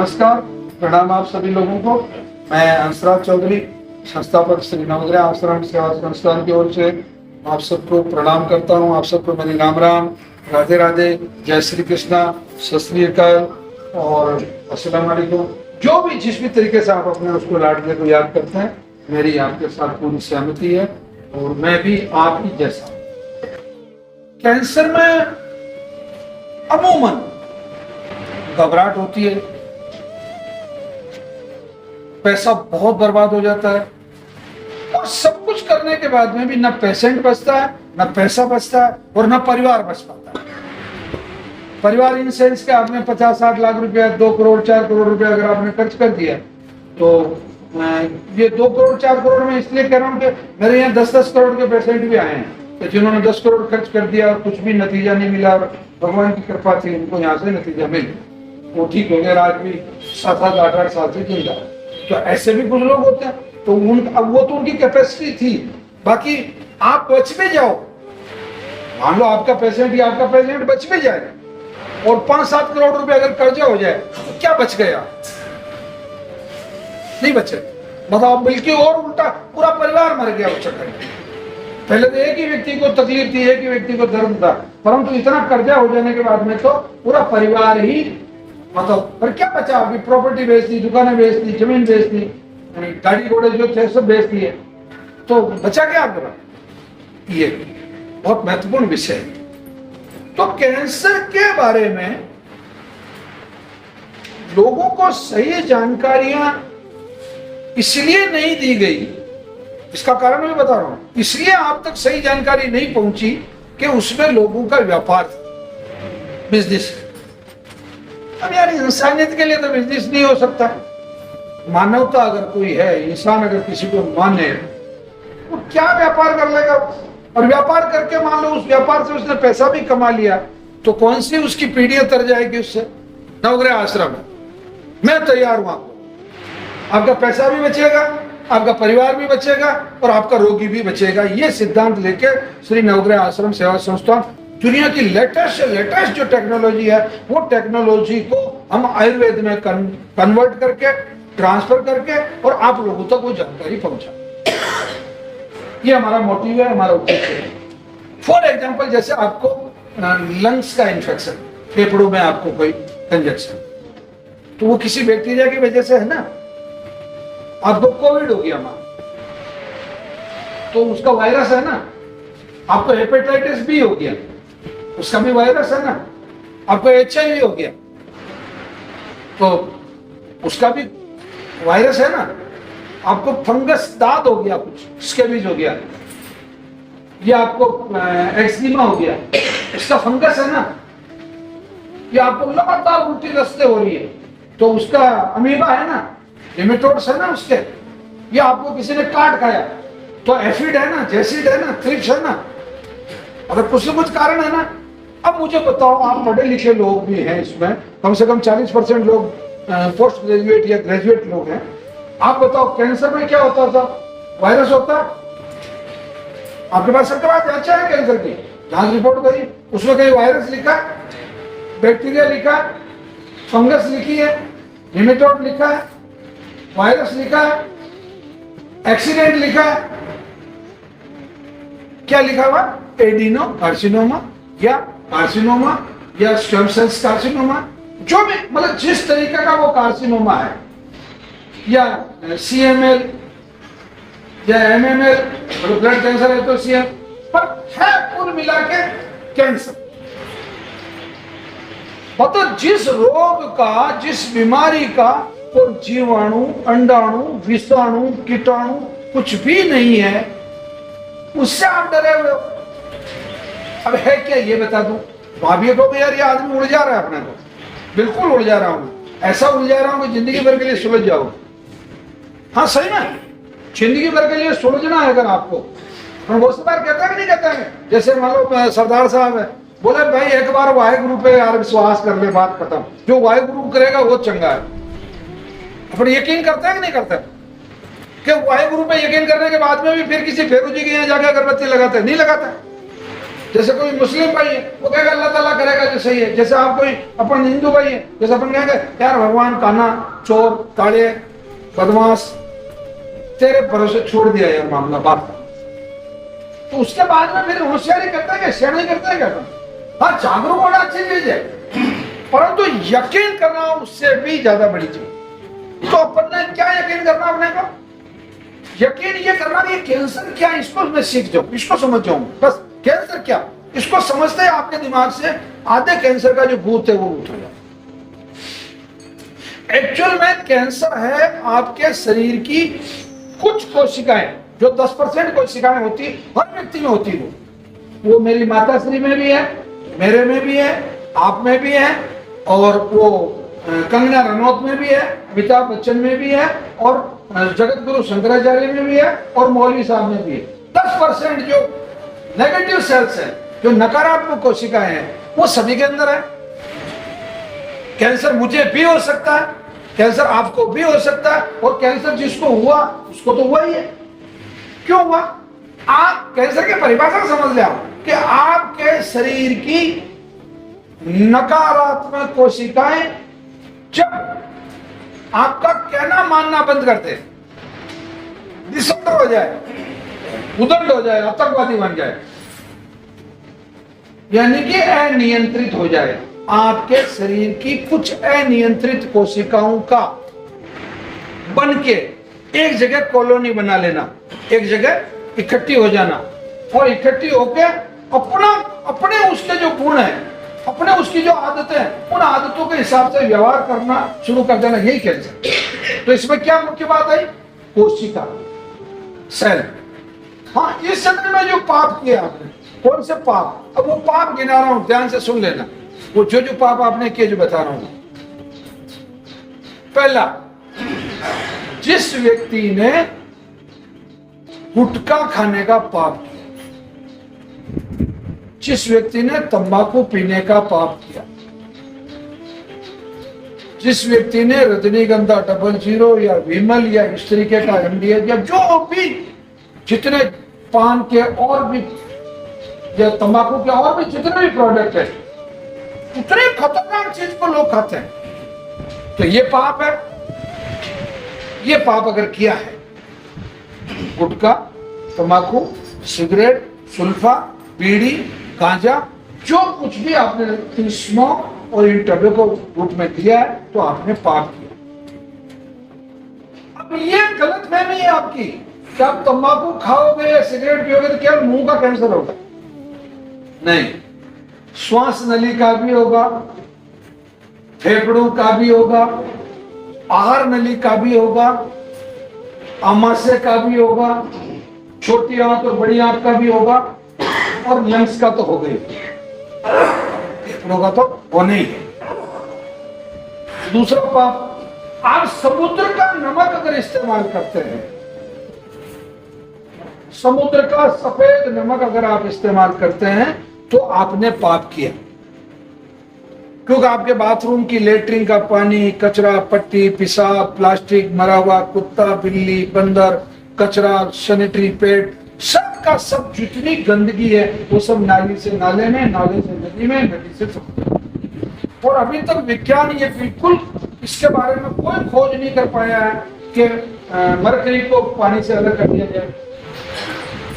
नमस्कार, प्रणाम आप सभी लोगों को। मैं हंसराज चौधरी, संस्थापक श्री नवग्रह आश्रम सेवा संस्थान की ओर से आप सबको प्रणाम करता हूँ। आप सबको मेरी राम राम, राधे राधे, जय श्री कृष्णा, सत श्री अकाल और अस्सलाम वालेकुम। जो भी जिस भी तरीके से आप अपने उसको लाडले को याद करते हैं, मेरी आपके साथ पूरी सहमति है और मैं भी आप ही जैसा। कैंसर में अमूमन घबराहट होती है, पैसा बहुत बर्बाद हो जाता है और सब कुछ करने के बाद में भी ना पेशेंट बचता है, ना पैसा बचता है और ना परिवार बच पाता है। परिवार इन सेंस के आपने 50-60 लाख रुपया, 2 करोड़ 4 करोड़ रुपया अगर आपने खर्च कर दिया तो ये 2 करोड़ 4 करोड़ में इसलिए कह रहा हूँ कि मेरे यहाँ 10-10 करोड़ के पेशेंट भी आए हैं तो जिन्होंने 10 करोड़ खर्च कर दिया और कुछ भी नतीजा नहीं मिला और भगवान की कृपा थी उनको यहाँ से नतीजा मिल गया, वो ठीक हो गया, आज भी 7-7 8-8 साल से जिंदा है। तो ऐसे भी कुछ लोग होते हैं, तो अब वो तो उनकी कैपेसिटी थी। बाकी आप बच भी जाओ, मान लो आपका पेशेंट या आपका पेशेंट बच भी जाए और 5-7 करोड़ रुपए अगर कर्जा हो जाए तो क्या बच गया? नहीं बचे। बताओ, बल्कि और उल्टा पूरा परिवार मर गया उस चक्कर में। पहले तो एक ही व्यक्ति को तकलीफ थी, एक ही व्यक्ति को दर्द था, परंतु इतना कर्जा हो जाने के बाद में तो पूरा परिवार ही मतलब, पर क्या बचा? अभी प्रॉपर्टी बेच दी, दुकानें बेच दी, जमीन बेच दी, गाड़ी घोड़े जो थे सब बेच दिए, तो बचा क्या आपका? ये बहुत महत्वपूर्ण विषय है। तो कैंसर के बारे में लोगों को सही जानकारियां इसलिए नहीं दी गई, इसका कारण मैं बता रहा हूं, इसलिए आप तक सही जानकारी नहीं पहुंची कि उसमें लोगों का व्यापार, बिजनेस। अब यार इंसानियत के लिए तो बिजनेस नहीं हो सकता। मानवता अगर कोई है, इंसान अगर किसी को माने, वो क्या व्यापार कर लेगा? और व्यापार करके मान लो उस व्यापार से उसने पैसा भी कमा लिया तो कौन सी उसकी पीढ़ियां तर जाएगी उससे? नवग्रह आश्रम है, मैं तैयार हूं आपका पैसा भी बचेगा, आपका परिवार भी बचेगा और आपका रोगी भी बचेगा। ये सिद्धांत लेके श्री नवग्रह आश्रम सेवा संस्थान दुनिया की लेटेस्ट जो टेक्नोलॉजी है, वो टेक्नोलॉजी को हम आयुर्वेद में कन्वर्ट करके, ट्रांसफर करके और आप लोगों तक वो जानकारी पहुंचा। ये हमारा मोटिव है, हमारा उद्देश्य है। फॉर एग्जाम्पल, जैसे आपको लंग्स का इन्फेक्शन, फेफड़ों में आपको कोई कंजक्शन, तो वो किसी बैक्टीरिया की वजह से है ना। आपको कोविड हो गया मां, तो उसका वायरस है ना। आपको हेपेटाइटिस बी हो गया, उसका भी वायरस है ना। आपको HIV हो गया तो उसका भी वायरस है ना। आपको फंगस दाद हो गया, कुछ स्कैबिज हो गया, या आपको एक्जिमा हो गया, उसका फंगस है ना। या आपको लगातार उल्टी दस्ते हो रही है तो उसका अमीबा है ना, निमेटोड्स है ना उसके। या आपको किसी ने काट खाया तो एफिड है ना, जैसिड है ना, थ्रिप्स है ना। अगर कुछ न कुछ कारण है ना। अब मुझे बताओ, आप पढ़े लिखे लोग भी हैं इसमें, कम से कम 40% लोग पोस्ट ग्रेजुएट या ग्रेजुएट लोग हैं। आप बताओ, कैंसर में क्या होता था? वायरस होता। आपके पास सरकार जांचा है कैंसर की, जांच रिपोर्ट करी, उसमें कहीं वायरस लिखा, बैक्टीरिया लिखा, फंगस लिखी है, निमेटोड लिखा है, वायरस लिखा है, एक्सीडेंट लिखा है, क्या लिखा हुआ? एडिनो कार्सिनोमा या कार्सिनोमा या स्टेम सेल्स कार्सिनोमा, जो भी मतलब जिस तरीके का वो कार्सिनोमा है, या CML या MML, मतलब ब्लड कैंसर है तो CM, पर है कुल मिला के कैंसर। मतलब जिस रोग का, जिस बीमारी का कोई जीवाणु, अंडाणु, विषाणु, कीटाणु कुछ भी नहीं है, उससे आप डरे हुए हो। अब है क्या ये बता दूं? भाभी को यार ये आदमी उड़ जा रहा है अपने को, बिल्कुल उड़ जा रहा हूं, ऐसा उड़ जा रहा हूं कि जिंदगी भर के लिए सुलझ जाओ। हाँ सही में, जिंदगी भर के लिए सुलझना है अगर आपको। वो सब बार कहता है कि नहीं कहता है? जैसे मान लो सरदार साहब है, बोले भाई एक बार वाहेगुरु पे यार विश्वास कर ले, बात खत्म। जो वाहेगुरु करेगा वो चंगा है। अपन यकीन करता है कि नहीं करता? कि वाहेगुरु पे यकीन करने के बाद में भी फिर किसी फेरू जी के यहाँ जाकर अगरबत्ती लगाते हैं? नहीं लगाता। जैसे कोई मुस्लिम भाई है वो कहेगा अल्लाह ताला करेगा जो सही है। जैसे आप कोई अपन हिंदू भाई है, जैसे अपन कहेंगे यार भगवान काना चोर काले बदमाश तेरे भरोसे छोड़ दिया यार मामला बात का, तो उसके बाद में फिर होशियारी करता है क्या, शेयर करता है क्या? हाँ, जागरूक होना अच्छी चीज है, परंतु यकीन करना उससे भी ज्यादा बड़ी चीज। तो अपन ने क्या यकीन करना अपने को? यकीन ये करना कि कैंसर क्या है इसको मैं सीख जाऊं, इसको समझ जाऊं, बस कैंसर क्या इसको समझते हैं आपके दिमाग से आधे कैंसर का जो भूत है वो उठ जाए। एक्चुअल में कैंसर है आपके शरीर की कुछ कोशिकाएं, जो 10% कोशिकाएं होती हर व्यक्ति में होती है, वो मेरी माता श्री में भी है, मेरे में भी है, आप में भी है, और वो कंगना रनौत में भी है, अमिताभ बच्चन में भी है, और जगत गुरु शंकराचार्य में भी है, और मौलवी साहब में भी है। 10% जो नेगेटिव सेल्स है, जो नकारात्मक कोशिकाएं हैं, वो सभी के अंदर है। कैंसर मुझे भी हो सकता है, कैंसर आपको भी हो सकता है, और कैंसर जिसको हुआ उसको तो हुआ ही है। क्यों हुआ? आप कैंसर की परिभाषा समझ ले आप कि आपके शरीर की नकारात्मक कोशिकाएं जब आपका कहना मानना बंद करते, डिसऑर्डर हो जाए, उदंड हो जाए, आतंकवादी बन जाए, यानी कि अनियंत्रित हो जाए, आपके शरीर की कुछ अनियंत्रित कोशिकाओं का बन के एक जगह कॉलोनी बना लेना, एक जगह इकट्ठी हो जाना, और इकट्ठी होकर अपने उसके जो गुण है, अपने उसकी जो आदतें हैं, उन आदतों के हिसाब से व्यवहार करना शुरू कर देना, यही कैंसर। तो इसमें क्या मुख्य बात आई? कोशिका, सेल। हाँ, इस समय में जो पाप किया आपने, कौन से पाप? अब वो पाप गिना रहा हूं, ध्यान से सुन लेना, वो जो जो पाप आपने किए जो बता रहा हूं। पहला, जिस व्यक्ति ने गुटखा खाने का पाप किया, जिस व्यक्ति ने तंबाकू पीने का पाप किया, जिस व्यक्ति ने रजनीगंधा 00 या विमल या इस तरीके का MDH या जो भी जितने पान के और भी या तंबाकू के और भी जितने भी प्रोडक्ट है, उतने खतरनाक चीज को लोग खाते हैं, तो ये पाप है। ये पाप अगर किया है, गुटखा, तंबाकू, सिगरेट, सुल्फा, बीड़ी, गांजा, जो कुछ भी आपने स्मोक और इन टबेको रूप में किया है, तो आपने पाप किया। अब ये गलत फहमी है आपकी कि आप तंबाकू खाओगे या सिगरेट पियोगे तो केवल मुंह का कैंसर होगा। नहीं, श्वास नली का भी होगा, फेफड़ों का भी होगा, आहार नली का भी होगा, आमाशय का भी होगा, छोटी आंत और बड़ी आंत का भी होगा, और लंग्स का तो हो गई, फेफड़ों का तो होने ही है। दूसरा पाप, आप समुद्र का नमक अगर इस्तेमाल करते हैं, समुद्र का सफेद नमक अगर आप इस्तेमाल करते हैं, तो आपने पाप किया। क्योंकि आपके बाथरूम की लेटरिन का पानी, कचरा, पट्टी, पेशाब, प्लास्टिक, मरा हुआ कुत्ता, बिल्ली, बंदर, कचरा, सैनिटरी पैड, सब का सब जितनी गंदगी है वो सब नाली से नाले में, नाले से नदी में, नदी से समुद्र। और अभी तक विज्ञान ये बिल्कुल इसके बारे में कोई खोज नहीं कर पाया है कि मरकरी को पानी से अलग कर दिया जाए,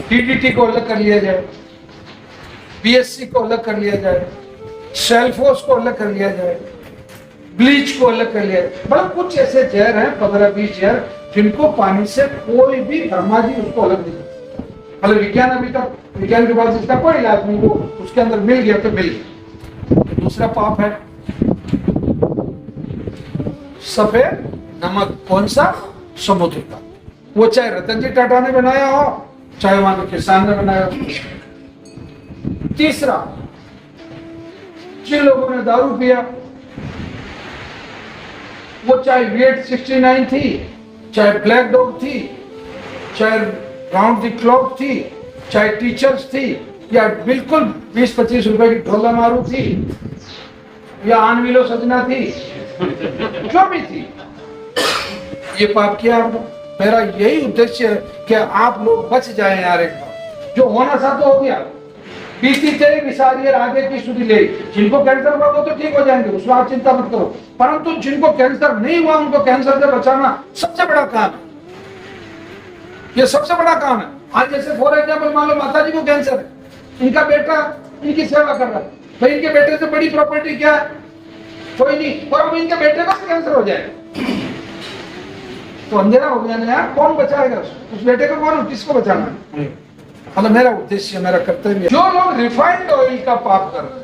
DDT को अलग कर लिया जाए, BSC को अलग कर लिया जाए, सेल्फोस को अलग कर लिया जाए, ब्लीच को अलग कर लिया जाए। मतलब कुछ ऐसे जहर हैं, 15-20 जहर, जिनको पानी से कोई भी धर्माजी उसको अलग नहीं। मतलब विज्ञान अभी तक, विज्ञान के पास इसका कोई इलाज नहीं, वो उसके अंदर मिल गया तो मिल गया। तो दूसरा पाप है सफेद नमक। कौन सा? समुद्र का। वो चाहे रतन जी टाटा ने बनाया हो, चाहे वहां के किसान ने बनाया हो। तीसरा, जिन लोगों ने दारू पिया, वो चाहे वेट 69 थी, चाहे ब्लैक डॉग थी, चाहे राउंड द क्लॉक थी, चाहे टीचर्स थी, या बिल्कुल 20-25 रुपए की ढोला मारू थी, या आनविलो सजना थी, जो भी थी, ये पाप किया आपने। मेरा यही उद्देश्य है कि आप लोग बच जाएं यार। एक बार जो होना था तो हो गया, बीती तेरी विसारियर आगे की सुधी ले। जिनको कैंसर हुआ वो तो ठीक हो जाएंगे, उसमें आप चिंता मत करो, परंतु जिनको कैंसर नहीं हुआ उनको कैंसर से बचाना सबसे बड़ा काम है। ये सबसे बड़ा काम है। आज जैसे फॉर एग्जाम्पल मान लो माता जी को कैंसर है, इनका बेटा इनकी सेवा कर रहा है, भाई इनके बेटे से बड़ी प्रॉपर्टी क्या है? कोई नहीं, और अब इनके बेटे को कैंसर हो जाए तो अंधेरा हो गया ना यार, कौन बचाएगा उस बेटे को? कौन, किसको बचाना है? मतलब मेरा उद्देश्य, मेरा कर्तव्य। जो लोग रिफाइंड ऑयल का पाप कर रहे हैं,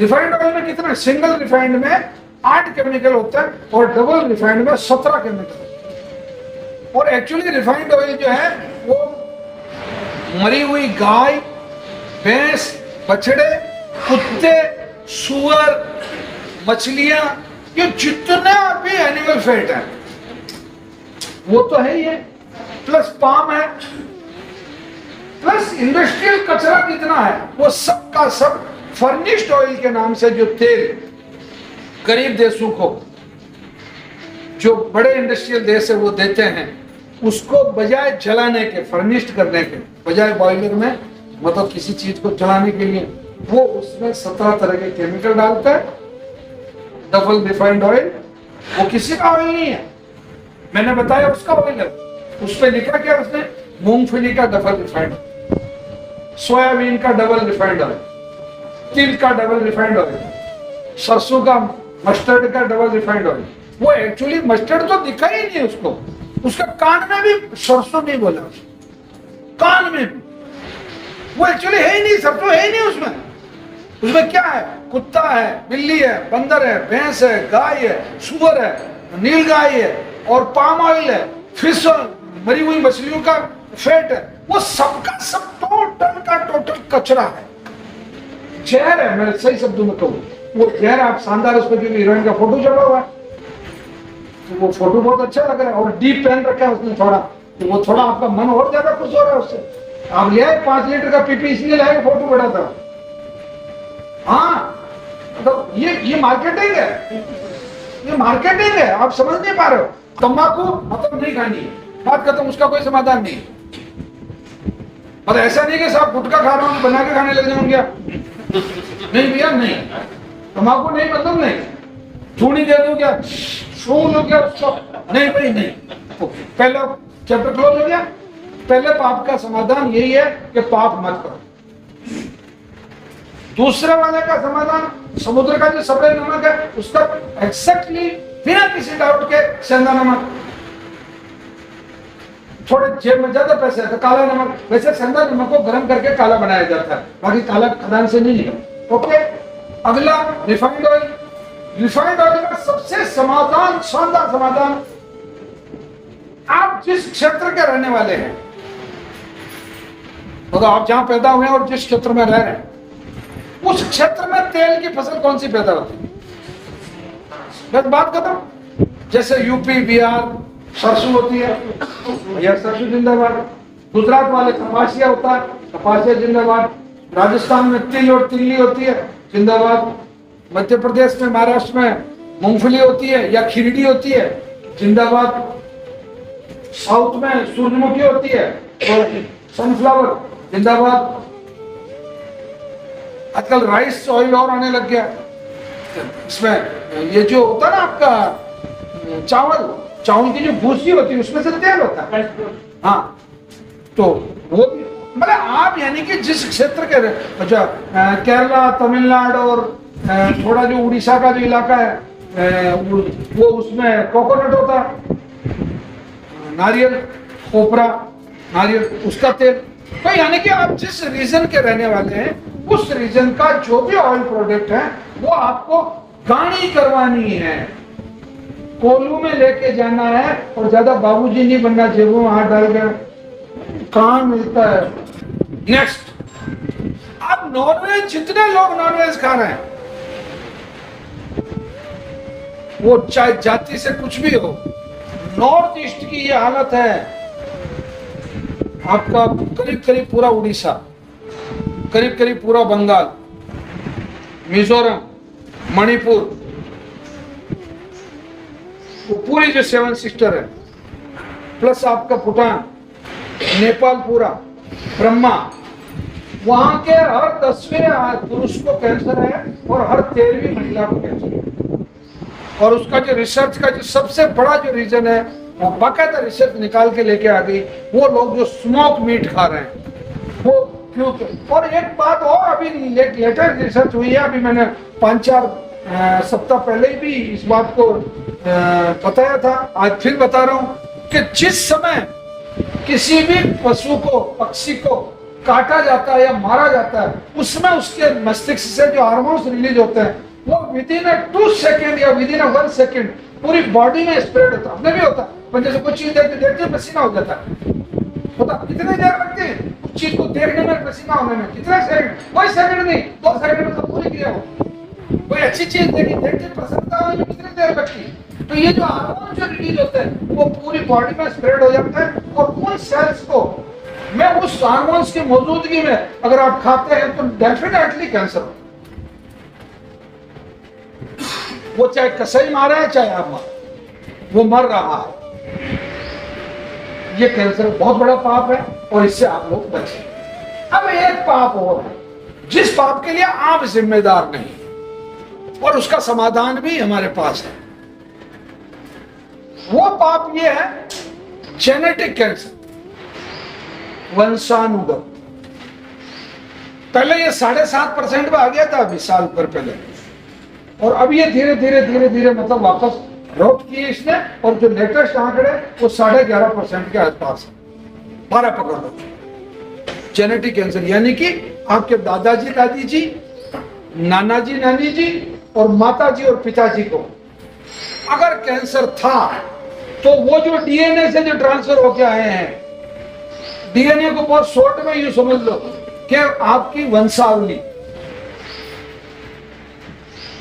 रिफाइंड ऑयल में कितना, सिंगल रिफाइंड में 8 केमिकल होता है और डबल रिफाइंड में 17 केमिकल। और एक्चुअली रिफाइंड ऑयल जो है वो मरी हुई गाय, भैंस, बछड़े, कुत्ते, सुअर, मछलियां, ये जितना भी एनिमल फैट है वो तो है ही है, प्लस पाम है, प्लस इंडस्ट्रियल कचरा कितना है, वो सब का सब फर्निश्ड ऑयल के नाम से जो तेल गरीब देशों को, जो बड़े इंडस्ट्रियल देश है वो देते हैं, उसको बजाय जलाने के, फर्निश्ड करने के बजाय बॉयलर में, मतलब किसी चीज को जलाने के लिए, वो उसमें 17 तरह के केमिकल डालता है। डबल रिफाइंड ऑयल वो किसी का ऑयल नहीं है, मैंने बताया उसका ऑयल है। उस पर लिखा क्या उसने, मूंगफली का डबल रिफाइंड, सोयाबीन का डबल रिफाइंड ऑयल, तिल का डबल रिफाइंड ऑयल, सरसों का, मस्टर्ड का डबल रिफाइंड ऑयल। वो एक्चुअली मस्टर्ड तो दिखा ही नहीं उसको, उसका कान में भी सरसों नहीं बोला, कान में भी वो एक्चुअली है ही नहीं, सरसों है ही नहीं उसमें। उसमें क्या है, कुत्ता है, बिल्ली है, बंदर है, भैंस है, गाय है, सुअर है, नीलगाय है और पाम ऑयल है, फिश, मरी हुई मछलियों का फैट है, वो सबका सब टोटल का टोटल कचरा है, जहर है। मैं सही शब्दों में कहूँ वो जहर। आप शानदार उस पर हीरोइन का फोटो चढ़ा हुआ है, तो वो फोटो बहुत अच्छा लग रहा है और डीप पहन रखा है उसने थोड़ा, तो वो थोड़ा आपका मन और ज्यादा खुश हो रहा है उससे। आप ले 5 लीटर का पीपी इसलिए लाए, फोटो बड़ा था। हाँ, तो ये मार्केटिंग है, ये मार्केटिंग है, आप समझ नहीं पा रहे हो। तंबाकू मतलब नहीं खानी है, बात खत्म, उसका कोई समाधान नहीं। और ऐसा नहीं कि साहब गुटखा खा रहा हूँ बना के खाने लग जाऊंगा, नहीं भैया नहीं, तंबाकू नहीं मतलब नहीं, चूनी दे दूं क्या, सूंघ लो क्या उसको, नहीं भाई नहीं। तो पहला चैप्टर क्लोज हो गया। पहले पाप का समाधान यही है कि पाप मत करो। दूसरे वाले का समाधान, समुद्र का जो सफेद नमक है उसका एक्सैक्टली बिना किसी डाउट के सेंधा नमक। थोड़े जेब में ज्यादा पैसे है तो काला नमक, वैसे सेंधा नमक को गर्म करके काला बनाया जाता है, बाकी काला खदान से नहीं निकला। ओके, अगला रिफाइंड ऑयल। रिफाइंड ऑयल का सबसे समाधान, शानदार समाधान, आप जिस क्षेत्र के रहने वाले हैं, तो आप जहां पैदा हुए हैं और जिस क्षेत्र में रह रहे हैं, उस क्षेत्र में तेल की फसल कौन सी पैदा होती है, बस बात खत्म। जैसे यूपी, बिहार सरसों होती है, भैया सरसों जिंदाबाद। गुजरात वाले कपासिया होता है, कपासिया जिंदाबाद। राजस्थान में तिल और तिल्ली होती है, जिंदाबाद। मध्य प्रदेश में, महाराष्ट्र में मूंगफली होती है या खिरडी होती है, जिंदाबाद। साउथ में सूरजमुखी होती है और सनफ्लावर, जिंदाबाद। आजकल राइस ऑयल और आने लग गया, इसमें ये जो होता है ना आपका चावल, चावल की जो भूसी होती है उसमें से तेल होता है। हाँ, तो वो मतलब आप यानी कि जिस क्षेत्र के, अच्छा केरला, तमिलनाडु और थोड़ा जो उड़ीसा का जो इलाका है वो उसमें कोकोनट होता है, नारियल, कोपरा, नारियल, उसका तेल। तो यानी कि आप जिस रीजन के रहने वाले हैं उस रीजन का जो भी ऑयल प्रोडक्ट है वो आपको गाड़ी करवानी है, कोल्हू में लेके जाना है और ज्यादा बाबूजी नहीं बनना, जेबों में हाथ डाल कर कहाँ मिलता है। नेक्स्ट, अब नॉनवेज, जितने लोग नॉनवेज खा रहे हैं, वो चाहे जाति से कुछ भी हो, नॉर्थ ईस्ट की ये हालत है। आपका करीब करीब पूरा उड़ीसा, करीब करीब पूरा बंगाल, मिजोरम, मणिपुर, वो पूरी जो 7 सिस्टर है, प्लस आपका भूटान, नेपाल पूरा, ब्रह्मा, वहां के हर 10वें पुरुष को कैंसर है और हर 13वीं महिला को कैंसर है। और उसका जो रिसर्च का जो सबसे बड़ा जो रीजन है, वो बाकायदा रिसर्च निकाल के लेके आ गई, वो लोग जो स्मोक मीट खा रहे हैं वो क्यों। और एक बात और अभी लेटेस्ट रिसर्च हुई है, अभी मैंने 5-4 सप्ताह पहले ही भी इस बात को बताया था, आज फिर बता रहा हूं कि जिस समय किसी भी पशु को, पक्षी को काटा जाता है या मारा जाता है, उसमें उसके मस्तिष्क से जो हार्मोन्स रिलीज होते हैं वो विदिन 2 सेकेंड या विदिन 1 सेकेंड पूरी बॉडी में स्प्रेड होता है। हमें भी होता है, जैसे कुछ चीज देखते देखते पसीना हो जाता है, होता कितने देर लगते हैं उस चीज को देखने में, पसीना होने में, कितने सेकंड, कोई सेकंड नहीं, 2 सेकंड में तो पूरी क्रिया हो। कोई अच्छी चीज देखी, देखते प्रसन्नता होने में कितनी देर लगती है। तो ये जो हार्मोन जो रिलीज होते हैं वो पूरी बॉडी में स्प्रेड हो जाता है, और उन सेल्स को में उस हार्मोन्स की मौजूदगी में अगर आप खाते हैं तो डेफिनेटली कैंसर हो। वो चाहे कसाई मारा है चाहे आप मारे, वो मर रहा है। ये कैंसर बहुत बड़ा पाप है और इससे आप लोग बचें। अब एक पाप और है जिस पाप के लिए आप जिम्मेदार नहीं, और उसका समाधान भी हमारे पास है। वो पाप ये है जेनेटिक कैंसर, वंशानुगत। पहले ये 7.5% में आ गया था अभी साल भर पहले, और अब ये धीरे धीरे धीरे धीरे मतलब वापस रोक किए इसने, और जो लेटेस्ट आंकड़े वो 11.5% के आसपास है। 12 पकड़ लो जेनेटिक कैंसर, यानी कि आपके दादाजी दादी जी, नाना जी नानी जी और माता जी और पिताजी को अगर कैंसर था तो वो जो डीएनए से जो ट्रांसफर होके आए हैं, डीएनए को बहुत शॉर्ट में यूं समझ लो कि आपकी वंशावली,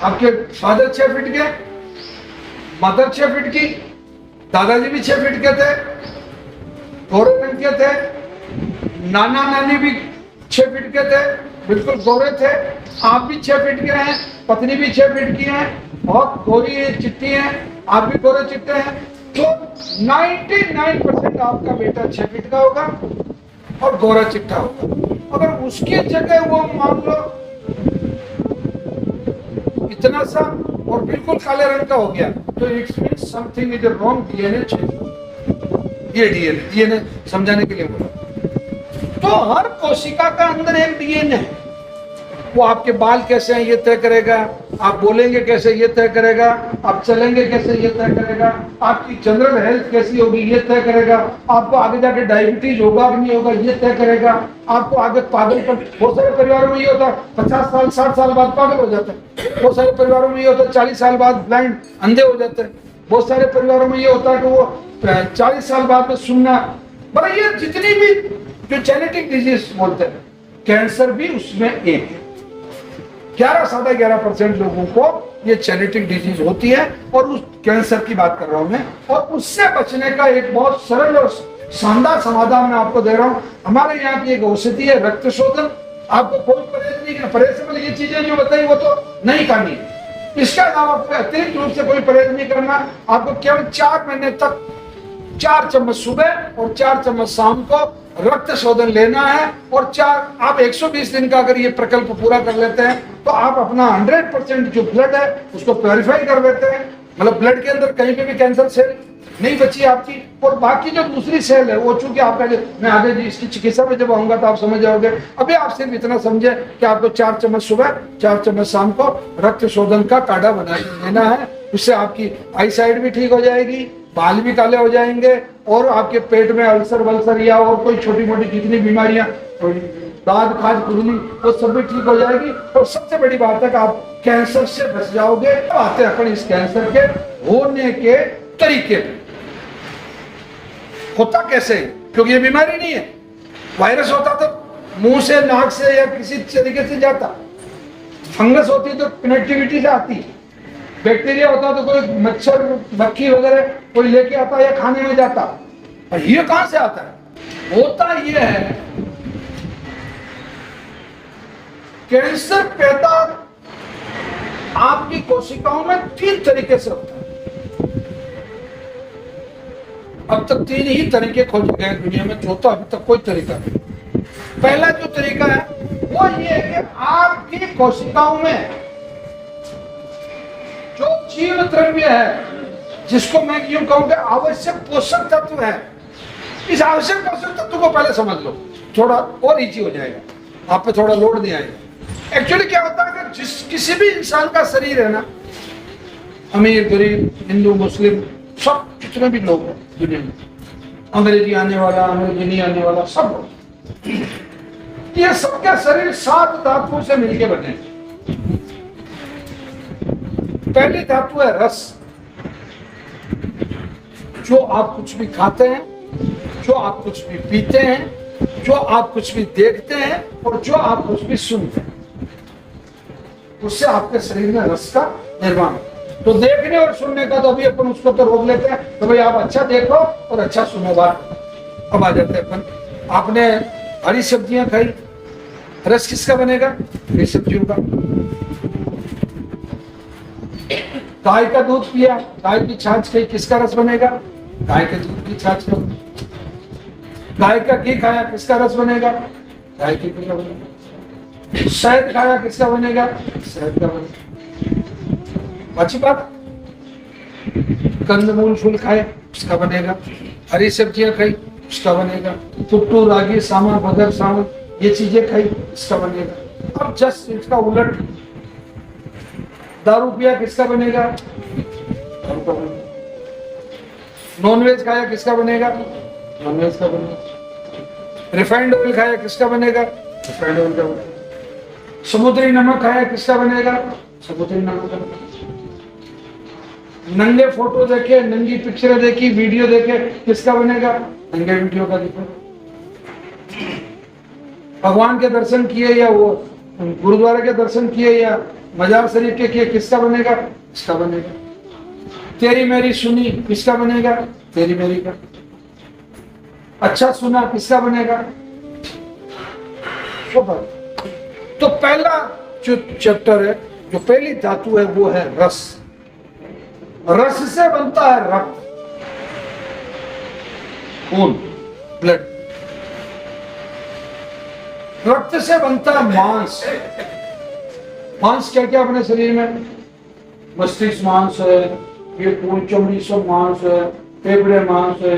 आपके फादर 6 फीट के, मदर 6 फीट की, दादाजी भी 6 फीट के थे, गोरे रंग के थे, नाना नानी भी 6 फीट के थे, बिल्कुल गोरे थे, आप भी 6 फीट के हैं, पत्नी भी 6 फीट की है, बहुत गोरी चिट्टी है, आप भी गोरे चिट्टे हैं, तो 99% आपका बेटा 6 फीट का होगा और गोरा चिट्टा होगा। अगर उसकी जगह वो मान लो इतना सा और बिल्कुल काले रंग का हो गया, तो it's means something is wrong, DNA change. ये डीएनए समझाने के लिए बोला। तो हर कोशिका का अंदर एक डीएनए है, वो आपके बाल कैसे हैं ये तय करेगा, आप बोलेंगे कैसे ये तय करेगा, आप चलेंगे कैसे ये तय करेगा, आपकी जनरल हेल्थ कैसी होगी ये तय करेगा, आपको आगे जाके डायबिटीज होगा कि नहीं होगा ये तय करेगा, आपको आगे पागल पर, बहुत सारे परिवारों में ये होता है 50 साल 60 साल बाद पागल हो जाते हैं, बहुत सारे परिवारों में ये होता है 40 साल बाद ब्लाइंड अंधे हो जाते हैं, बहुत सारे परिवारों में ये होता है कि वो 40 साल बाद में सुनना। बड़ा ये जितनी भी जो जेनेटिक डिजीज बोलते हैं, कैंसर भी उसमें एक है। 11% लोगों को ये जेनेटिक डिजीज होती है, और उस कैंसर की बात कर रहा हूं मैं, और उससे बचने का एक बहुत सरल और शानदार समाधान मैं आपको दे रहा हूं। हमारे यहाँ की एक औषधि है रक्त शोधन। आपको कोई परहेज नहीं करना, परहेज से पहले ये चीजें जो बताई वो तो नहीं खानी है, इसके अलावा अतिरिक्त रूप से कोई परहेज नहीं करना। आपको केवल 4 महीने तक 4 चम्मच सुबह और 4 चम्मच शाम को रक्त शोधन लेना है, और 4 आप 120 दिन का अगर ये प्रकल्प पूरा कर लेते हैं तो आप अपना 100% जो ब्लड है उसको प्योरीफाई कर लेते हैं। मतलब ब्लड के अंदर कहीं पे भी कैंसर सेल नहीं बची आपकी, और बाकी जो दूसरी सेल है वो चूंकि आपका, मैं आगे इसकी चिकित्सा में जब आऊंगा तो आप समझ जाओगे। अभी आप सिर्फ इतना समझे कि आपको 4 चम्मच सुबह 4 चम्मच शाम को रक्त शोधन का काढ़ा बना लेना है। उससे आपकी आई साइड भी ठीक हो जाएगी, बाल भी काले हो जाएंगे, और आपके पेट में अल्सर वल्सर या और कोई छोटी मोटी जितनी बीमारियां, दाद खाज खुजली, वो सब भी ठीक हो जाएगी। और सबसे बड़ी बात है कि आप कैंसर से बच जाओगे। आते हैं अपन इस कैंसर के होने के तरीके पे। होता कैसे, क्योंकि ये बीमारी नहीं है। वायरस होता तो मुंह से, नाक से या किसी तरीके से जाता, फंगस होती तो कनेक्टिविटी से आती, बैक्टीरिया होता तो कोई मच्छर मक्खी वगैरह कोई लेके आता या खाने में जाता। और ये कहां से आता है? होता ये है, कैंसर पैदा आपकी कोशिकाओं में 3 तरीके से होता है। अब तक 3 ही तरीके खोजे गए दुनिया में, चौथा अभी तक कोई तरीका नहीं। पहला जो तरीका है वो ये है कि आपकी कोशिकाओं में जो जीव द्रव्य है, जिसको मैं यूं कहूं कि आवश्यक पोषक तत्व है, इस आवश्यक पोषक तत्व को पहले समझ लो, थोड़ा और इजी हो जाएगा, आप पे थोड़ा लोड नहीं आएगा। एक्चुअली क्या होता है कि किसी भी इंसान का शरीर है ना, अमीर गरीब हिंदू मुस्लिम सब जितने भी लोग हैं दुनिया में, अंग्रेजी आने वाला अंग्रेजी नहीं आने वाला, सब ये सबका शरीर 7 धातुओं से मिलकर बने। पहली धातु है रस, जो आप कुछ भी खाते हैं, जो आप कुछ भी पीते हैं, जो आप कुछ भी देखते हैं और जो आप कुछ भी सुनते हैं, उससे आपके शरीर में रस का निर्माण होता है। तो देखने और सुनने का तो अभी अपन उसको तो रोक लेते हैं, तो भाई आप अच्छा देखो और अच्छा सुनो बात। अब आ जाते हैं अपन, आपने हरी सब्जियां खाई, रस किसका बनेगा? हरी सब्जियों का। गाय का दूध पिया, गाय की छाछ खाई, किसका रस बनेगा? गाय के दूध की छाछ का। गाय का घी खाया, किसका रस बनेगा? गाय के घी का बनेगा। शहद खाया, किसका बनेगा? शहद का बनेगा। अच्छी बात। कंदमूल फूल खाए, उसका बनेगा। हरी सब्जियां खाई, उसका बनेगा। पुट्टू रागी सामा बगर सावन ये चीजें खाई, इसका बनेगा। अब जस्ट इसका उलट, दारू पिया, किसका बनेगा? दारू का बनेगा। नॉनवेज खाया, किसका बनेगा? नॉनवेज का बनेगा। रिफाइंड ऑयल खाया, किसका बनेगा? रिफाइंड ऑयल का बनेगा। समुद्री नमक खाया, किसका बनेगा? समुद्री नमक का बनेगा। नंगे फोटो देखे, नंगी पिक्चर देखी, वीडियो देखे, किसका बनेगा? नंगे वीडियो का देखो। भगवान के दर्शन किए या वो गुरुद्वारे के दर्शन किए या मजार शरीफ के किए, किसका बनेगा? इसका बनेगा। तेरी मेरी सुनी, किसका बनेगा? तेरी मेरी का। अच्छा सुना, किसका बनेगा? तो पहला जो चैप्टर है, जो पहली धातु है वो है रस। रस से बनता है रक्त, खून, ब्लड। रक्त से बनता है मांस। मांस क्या क्या अपने शरीर में? मस्तिष्क मांस है, ये पूरी चमड़ी सब मांस है, फेफड़े मांस है,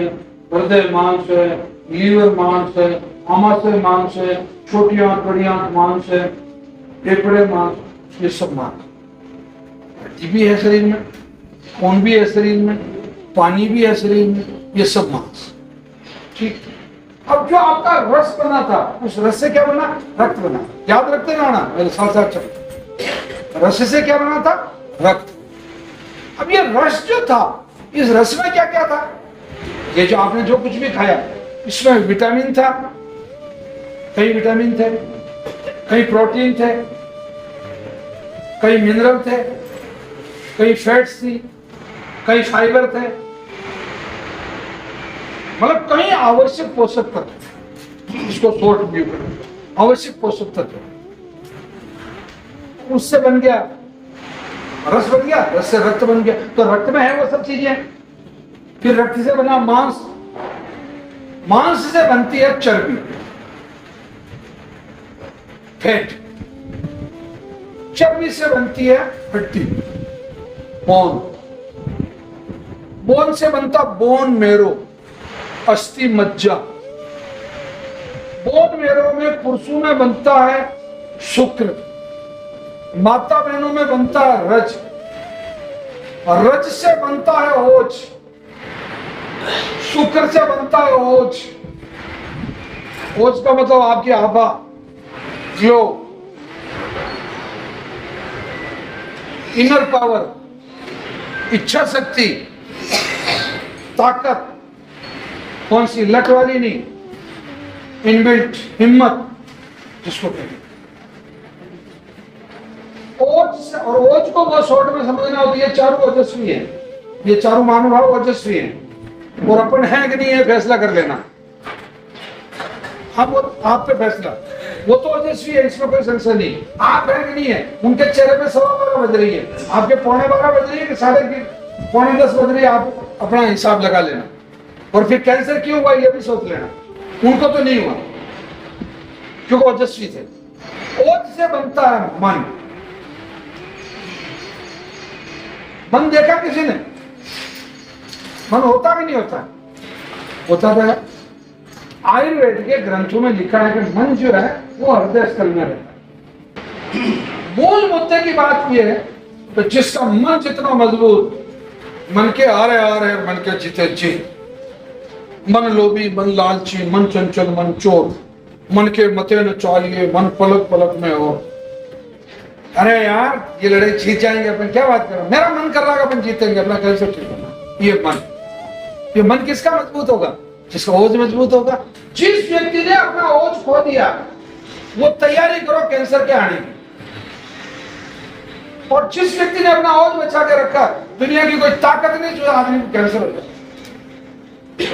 हृदय मांस है, लीवर मांस है, आमाशय मांस है, छोटी आंत बड़ी आंत मांस है, फेफड़े मांस, ये सब मांस। हड्डी भी है शरीर में, खून भी है शरीर में, पानी भी है शरीर में, ये सब मांस। ठीक। अब जो आपका रस बना था, उस रस से क्या बना? रक्त बना। याद रखते ना मेरे साथ साथ चलो। रस से क्या बना था? रक्त। अब ये रस जो था, इस रस में क्या क्या था? ये जो आपने जो कुछ भी खाया, इसमें विटामिन था, कई विटामिन थे, कई प्रोटीन थे, कई मिनरल थे, कई फैट्स थी, कई फाइबर थे, मतलब कई आवश्यक पोषक तत्व, इसको शॉर्ट व्यू करें, आवश्यक पोषक तत्व। उससे बन गया रस, बन गया रस से रक्त बन गया, तो रक्त में है वो सब चीजें। फिर रक्त से बना मांस, मांस से बनती है चर्बी, फैट। चर्बी से बनती है हड्डी, बोन। बोन से बनता बोन मेरो, अस्थि मज्जा। बोन मेरो में पुरुषों में बनता है शुक्र, माता बहनों में बनता है रज, और रज से बनता है ओज, शुक्र से बनता है ओज। ओज का मतलब आपकी आभा, ग्लो, इनर पावर, इच्छा शक्ति, ताकत। कौन सी? लट वाली नहीं, इनबिल्ट हिम्मत जिसको कहते हैं। ओज, और ओज को बहुत शॉर्ट में समझना होती है, चारों ओजस्वी है, ये चारों महानुभाव ओजस्वी हैं, और अपन है कि नहीं है फैसला कर लेना। हम वो आप पे फैसला, वो तो ओजस्वी है, इसमें कोई संशय नहीं। आप है कि नहीं है? उनके चेहरे पे 12:15 बज रही है, आपके 12:15 बज रही है कि 10:30 बज रही है, आप अपना हिसाब लगा लेना। और फिर कैंसर क्यों हुआ ये भी सोच लेना, उनको तो नहीं हुआ। क्योंकि ओजस्वी थे। ओज से बनता है मन। मन देखा किसी ने? मन होता भी नहीं होता, होता तो है। आयुर्वेद के ग्रंथों में लिखा है कि मन जो है वो हृदय स्थल में रहता है। मूल मुद्दे की बात यह है तो जिसका मन जितना मजबूत, मन के आ रहे मन के जीते जी, मन लोभी, मन लालची, मन चंचल, मन चोर, मन के मते न चालिए, मन पलक पलक में हो। अरे यार ये लड़ाई जीत जाएंगे अपन, क्या बात कर रहे हो? मेरा मन कर रहा है अपन जीतेंगे, अपना कैसे ठीक होना। ये मन किसका मजबूत होगा? जिसका ओज मजबूत होगा। जिस व्यक्ति ने अपना ओज खो दिया वो तैयारी करो कैंसर के आने की। और जिस व्यक्ति ने अपना ओज बचा के रखा, दुनिया की कोई ताकत नहीं जो आदमी को कैंसर हो जाए।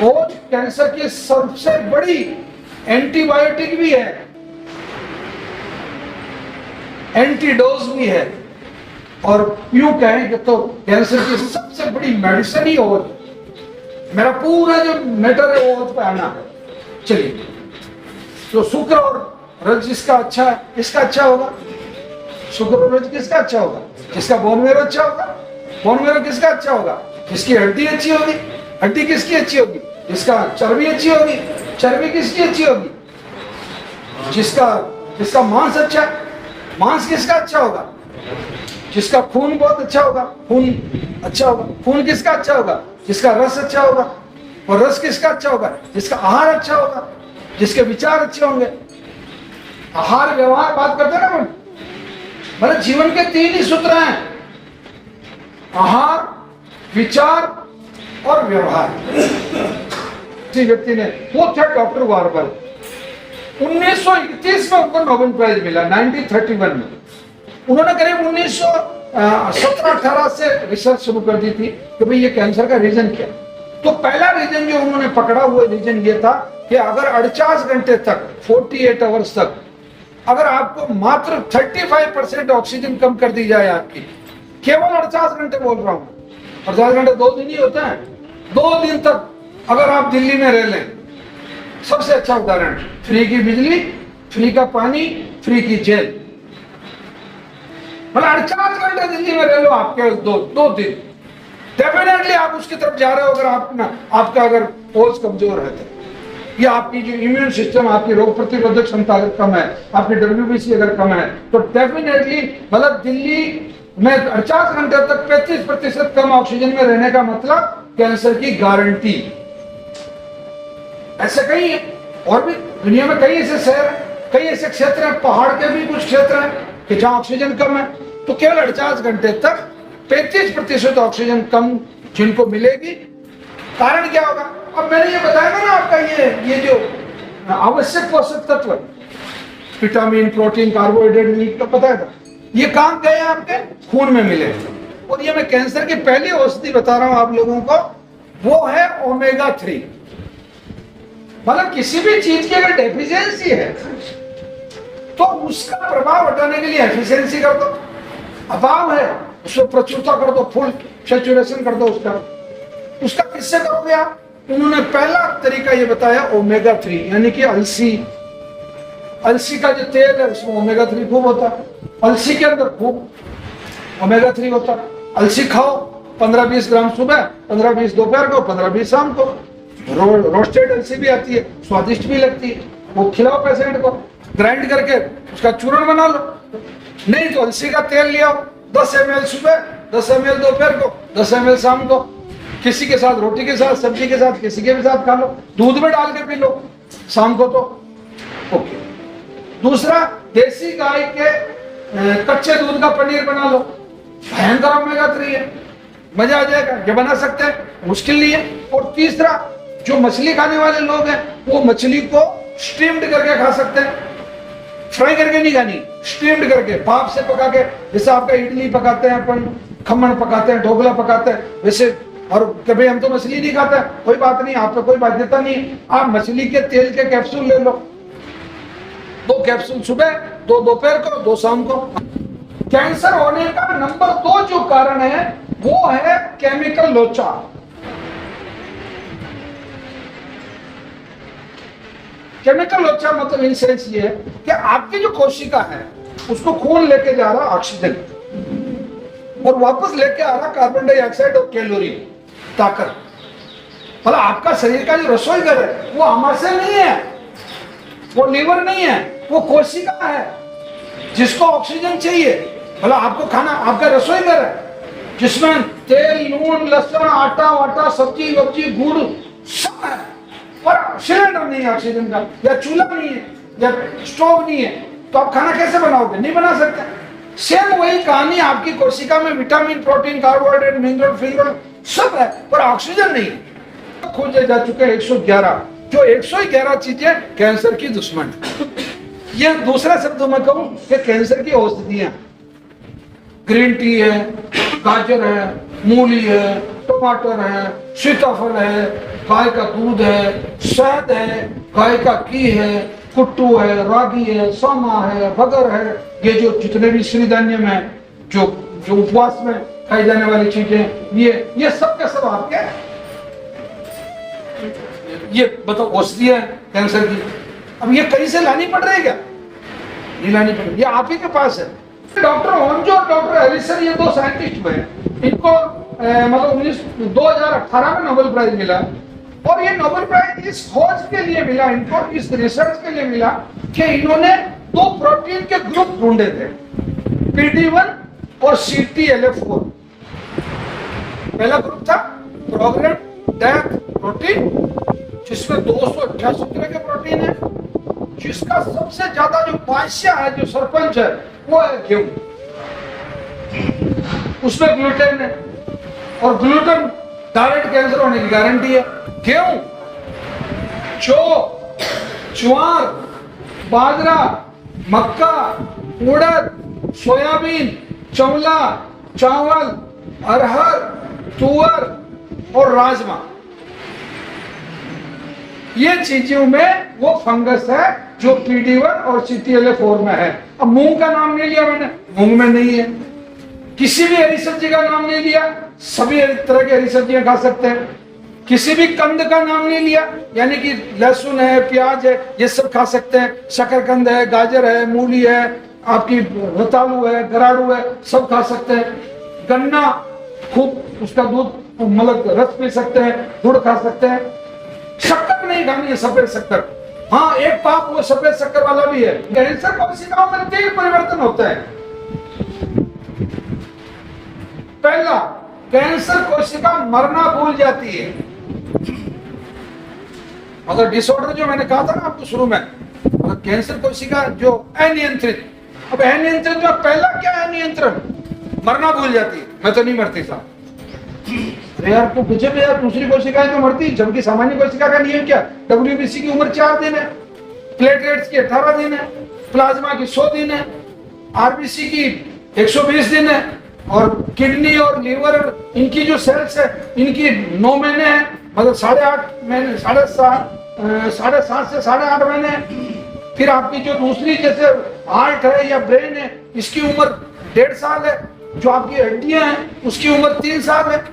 ओज कैंसर की सबसे बड़ी एंटीबायोटिक भी है, एंटीडोज भी है, और यूं कहें कि तो कैंसर की सबसे बड़ी मेडिसिन ही ओज। मेरा पूरा जो मैटर है वो ओज पे आना है। चलिए, तो शुक्र और रज जिसका अच्छा है, इसका अच्छा होगा। शुक्र और रज किसका अच्छा होगा? जिसका बोन मेरो अच्छा होगा। बोन मेरो किसका अच्छा होगा? जिसकी हड्डी अच्छी होगी। हड्डी किसकी अच्छी होगी? जिसका चर्बी अच्छी होगी। चर्बी किसकी अच्छी होगी? जिसका मांस अच्छा है। मांस किसका अच्छा होगा? जिसका खून बहुत अच्छा होगा। खून अच्छा होगा। खून किसका अच्छा होगा? जिसका रस अच्छा होगा। और रस किसका अच्छा होगा? जिसका आहार अच्छा होगा, जिसके विचार अच्छे होंगे। आहार व्यवहार बात करते हैं ना, मतलब जीवन के 3 ही सूत्र हैं, आहार, विचार और व्यवहार। किसी व्यक्ति ने, वो थे डॉक्टर वार्बल, 1931 में उनको नोबेल प्राइज मिला, 1931 में। उन्होंने करीब 1917-18 से रिसर्च शुरू कर दी थी कि भाई ये कैंसर का रीजन क्या। तो पहला रीजन जो उन्होंने पकड़ा हुआ रीजन ये था कि अगर 48 घंटे तक, 48 आवर्स तक, अगर आपको मात्र 35% ऑक्सीजन कम कर दी जाए आपकी, केवल 48 घंटे बोल रहा हूं, 48 घंटे 2 दिन ही होते हैं, 2 दिन तक अगर आप दिल्ली में रह लें, सबसे अच्छा उदाहरण, फ्री की बिजली, फ्री का पानी, फ्री की जेल, मतलब 48 घंटे दिल्ली में रह लो आपके 2 दिन, डेफिनेटली आप उसकी तरफ जा रहे हो। अगर आपका अगर ओज कमजोर है तो, या आपकी जो इम्यून सिस्टम, आपकी रोग प्रतिरोधक क्षमता अगर कम है, आपकी WBC अगर कम है, तो डेफिनेटली मतलब दिल्ली में 48 घंटे तक 35% कम ऑक्सीजन में रहने का मतलब कैंसर की गारंटी। ऐसे कई है, और भी दुनिया में कई ऐसे शहर हैं, कई ऐसे क्षेत्र हैं, पहाड़ के भी कुछ क्षेत्र हैं कि जहां ऑक्सीजन कम है, तो केवल 48 घंटे तक 35% ऑक्सीजन कम जिनको मिलेगी। कारण क्या होगा? अब मैंने ये बताया था ना आपका, ये जो आवश्यक पोषक तत्व, विटामिन, प्रोटीन, कार्बोहाइड्रेट, मीट का बताया था, ये काम गए आपके खून में मिले। और ये मैं कैंसर की पहली औषधि बता रहा हूं आप लोगों को, वो है ओमेगा 3। मतलब किसी भी चीज की अगर डेफिशिएंसी है तो उसका प्रभाव हटाने के लिए एफिशिएंसी कर दो, अभाव है उसको प्रचुरता कर दो, फुल सैचुरेशन कर दो उसका किससे करोगे आप? उन्होंने पहला तरीका ये बताया ओमेगा 3, यानी कि अलसी का जो तेल है उसमें ओमेगा 3 खूब होता है, अलसी के अंदर खूब ओमेगा 3 होता है। अलसी खाओ 15-20 ग्राम सुबह, 15-20 दोपहर को, 15-20 शाम को। रोस्टेड अलसी भी आती है, स्वादिष्ट भी लगती है, वो खिलाओ पेशेंट को, ग्राइंड करके उसका चूर्ण बना लो। नहीं तो अलसी का तेल ले आओ, 10 ml सुबह, 10 ml दोपहर को, 10 ml शाम को, किसी के साथ, रोटी के साथ, सब्जी के साथ, किसी के भी साथ खा लो, दूध में डाल के पी लो शाम को तो ओके। दूसरा, देसी गाय के कच्चे दूध का पनीर बना लो, भयंकर ओमेगा 3 है, मजा आ जाएगा। ये बना सकते हैं, मुश्किल नहीं है। और तीसरा, जो मछली खाने वाले लोग हैं वो मछली को स्टीम्ड करके खा सकते हैं, फ्राई करके नहीं खानी, स्टीम्ड करके, भाप से पका के, जैसे आपका इडली पकाते हैं अपन, खमण पकाते हैं, ढोकला पकाते हैं, वैसे। और कभी हम तो मछली नहीं खाते, कोई बात नहीं, आप पे कोई बाध्यता नहीं, आप मछली के तेल के कैप्सूल ले लो, 2 कैप्सूल सुबह, 2 दोपहर को, 2 शाम को। कैंसर होने का नंबर 2 जो कारण है वो है केमिकल लोचा। केमिकल अच्छा मतलब इन सेंस ये है कि आपकी जो कोशिका है उसको खून लेके जा रहा ऑक्सीजन और वापस लेके आ रहा कार्बन डाइऑक्साइड और कैलोरी, ताकत। मतलब आपका शरीर का जो रसोई घर है वो आमाशय नहीं है, वो लीवर नहीं है, वो कोशिका है जिसको ऑक्सीजन चाहिए। मतलब आपको खाना, आपका रसोई घर है जिसमें तेल, नून, लहसुन, आटा वाटा, सब्जी वब्जी, गुड़ सब है, पर सिलेंडर नहीं है ऑक्सीजन का, या चूल्हा नहीं है, या स्टोव नहीं है, तो आप खाना कैसे बनाओगे? नहीं बना सकते। सेम वही कहानी आपकी कोशिका में vitamin, protein, carbohydrate, mineral, funeral सब है, पर ऑक्सीजन नहीं। खोजे जा चुके 111, जो 111 चीजें कैंसर की दुश्मन है। ये दूसरा शब्द मैं कहूं कि कैंसर की औषधियां, ग्रीन टी है, गाजर है, मूली है, टमाटर है, सीताफल है, गाय का दूध है, शहद है, गाय का घी है, कुट्टू है, रागी है, सामा है, बगर है, ये जो जितने भी सिरिधान्य में जो जो उपवास में खाई जाने वाली चीजें, ये सब के सब आपके, ये बताओ औषधि है कैंसर की। अब ये कहीं से लानी पड़ रही है क्या? नहीं लानी पड़ रही, ये आप ही के पास है। डॉक्टर होंजो और डॉक्टर हैरिसन, ये दो साइंटिस्ट हुए, इनको मतलब 2018 में नोबेल प्राइज मिला। और ये नोबेल प्राइज इस खोज के लिए मिला इनको, इस रिसर्च के लिए मिला कि इन्होंने दो प्रोटीन के ग्रुप ढूंढे थे, PD1 और CTLA4। पहला ग्रुप था प्रोग्राम डेथ प्रोटीन, जिसमें 288 तरह के प्रोटीन है, जिसका सबसे ज्यादा जो बादशाह है, जो सरपंच है, वो है गेहूं। उसमें ग्लूटेन है, और ग्लूटेन डायरेक्ट कैंसर होने की गारंटी है। गेहूं, जौ, ज्वार, बाजरा, मक्का, उड़द, सोयाबीन, चवला, चावल, अरहर, तुअर और राजमा, ये चीजों में वो फंगस है जो PD1 और CTLA4 में है। अब मूंग का नाम नहीं लिया मैंने, मूंग में नहीं है। किसी भी हरी सब्जी का नाम नहीं लिया, सभी तरह की हरी सब्जियां खा सकते हैं। किसी भी कंद का नाम नहीं लिया, यानी कि लहसुन है, प्याज है, ये सब खा सकते हैं। शकरकंद है, गाजर है, मूली है, आपकी रतालू है, गराड़ू है, सब खा सकते हैं। गन्ना, खूब उसका दूध मतलब रस पी सकते हैं, गुड़ खा सकते हैं। शक्कर नहीं खानी है, सफेद शक्कर। हाँ, एक पाप वो सफेद शक्कर वाला भी है। कैंसर कोशिकाओं में 3 परिवर्तन होता है। पहला, कैंसर कोशिका मरना भूल जाती है, मतलब डिसऑर्डर जो मैंने कहा था ना आपको शुरू में, मतलब कैंसर कोशिका जो अनियंत्रित। अब अनियंत्रित में पहला क्या है? नियंत्रण, मरना भूल जाती है। मैं तो नहीं मरती साहब। अरे यार तो गजब यार, दूसरी कोशिकाएं तो मरती, जबकि सामान्य कोशिका का नियम क्या? WBC की उम्र 4 दिन है, प्लेटलेट्स की 18 दिन है, प्लाज्मा की 100 दिन है, RBC की 120 दिन है, और किडनी और लीवर इनकी जो सेल्स है इनकी 9 महीने है, मतलब 8.5 महीने, 7.5 से 8.5 महीने। फिर आपकी जो दूसरी जैसे हार्ट है या ब्रेन है, इसकी उम्र 1.5 साल है। जो आपकी हड्डियां हैं उसकी उम्र 3 साल है।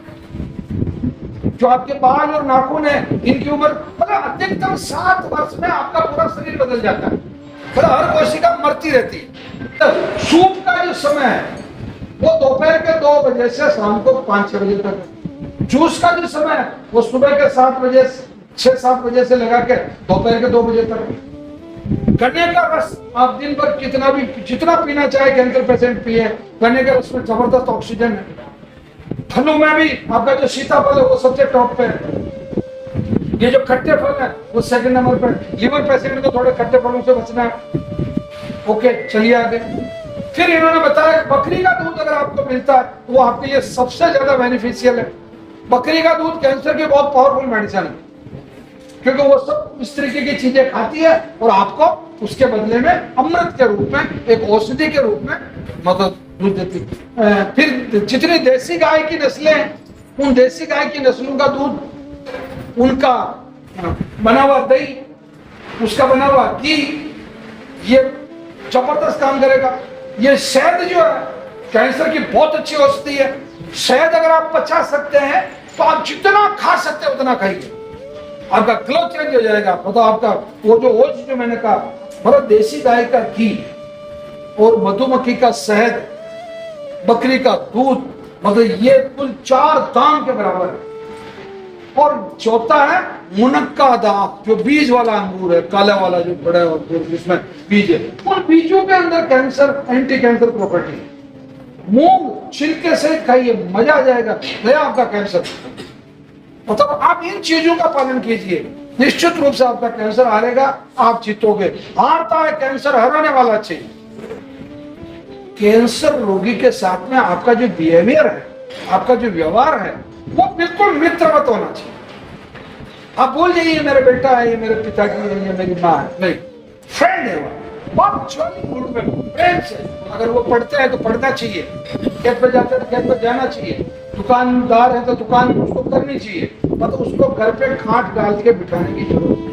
जो आपके बाल और नाखून है इनकी उम्र, मतलब अधिकतम 7 वर्ष में आपका पूरा शरीर बदल जाता है। मतलब हर कोशिका मरती रहती है। सूप का जो समय है वो दोपहर के 2 बजे से शाम को 5-6 बजे तक। जूस का जो समय है वो सुबह के 6-7 बजे से लगा के दोपहर के 2 बजे तक। गन्ने का रस आप दिन भर जितना पीना चाहे कैंसर पेशेंट पिए। गन्ने के रस में जबरदस्त ऑक्सीजन है। फलों में भी आपका जो सीताफल है वो सबसे टॉप पे है। ये जो खट्टे फल है वो सेकंड नंबर पे। लीवर पेशेंट को थोड़े खट्टे फलों से बचना है। ओके, चलिए आगे। फिर इन्होंने बताया बकरी का दूध अगर आपको मिलता है तो वो आपके लिए सबसे ज्यादा बेनिफिशियल है। बकरी का दूध कैंसर की बहुत पावरफुल मेडिसिन है, क्योंकि वो सब इस तरीके की चीजें खाती है और आपको उसके बदले में अमृत के रूप में, एक औषधि के रूप में मतलब दूध देती है। फिर जितनी देसी गाय की नस्लें हैं, उन देसी गाय की नस्लों का दूध, उनका बना हुआ दही, उसका बना हुआ घी, ये जबरदस्त काम करेगा। ये शहद जो है कैंसर की बहुत अच्छी औषधि है। शहद अगर आप पचा सकते हैं तो आप जितना खा सकते हैं उतना खाइए। आपका ग्लो चेंज हो जाएगा। मतलब आपका वो जो ओट्स जो मैंने कहा, मतलब देसी गाय का घी और मधुमक्खी का शहद, बकरी का दूध, मतलब ये कुल 4 दाम के बराबर है। और चौथा है मुनक्का दाम, जो बीज वाला अंगूर है, काला वाला जो बड़ा अंगूर जिसमें बीज है, उन बीजों के अंदर कैंसर, एंटी कैंसर प्रॉपर्टी है। मूंग छिलके से खाइए, मजा आ जाएगा, गया आपका कैंसर। मतलब आप इन चीजों का पालन कीजिए, निश्चित रूप से आपका कैंसर हारेगा, आप जीतोगे। हारता है कैंसर, हराने वाला चाहिए। कैंसर रोगी के साथ में आपका जो बिहेवियर है, आपका जो व्यवहार है, वो बिल्कुल मित्रवत होना चाहिए। आप बोल जाइए मेरा बेटा है, ये मेरे पिताजी है, ये मेरी माँ है, नहीं, फ्रेंड है वो, बहुत जॉली मूड में, प्रेम से। अगर वो पढ़ते हैं तो पढ़ना चाहिए, खेत पे जाते हैं तो खेत पे जाना चाहिए, दुकानदार है तो दुकान उसको करनी चाहिए, मतलब उसको घर पे खाट डाल के बिठाने की जरूरत नहीं।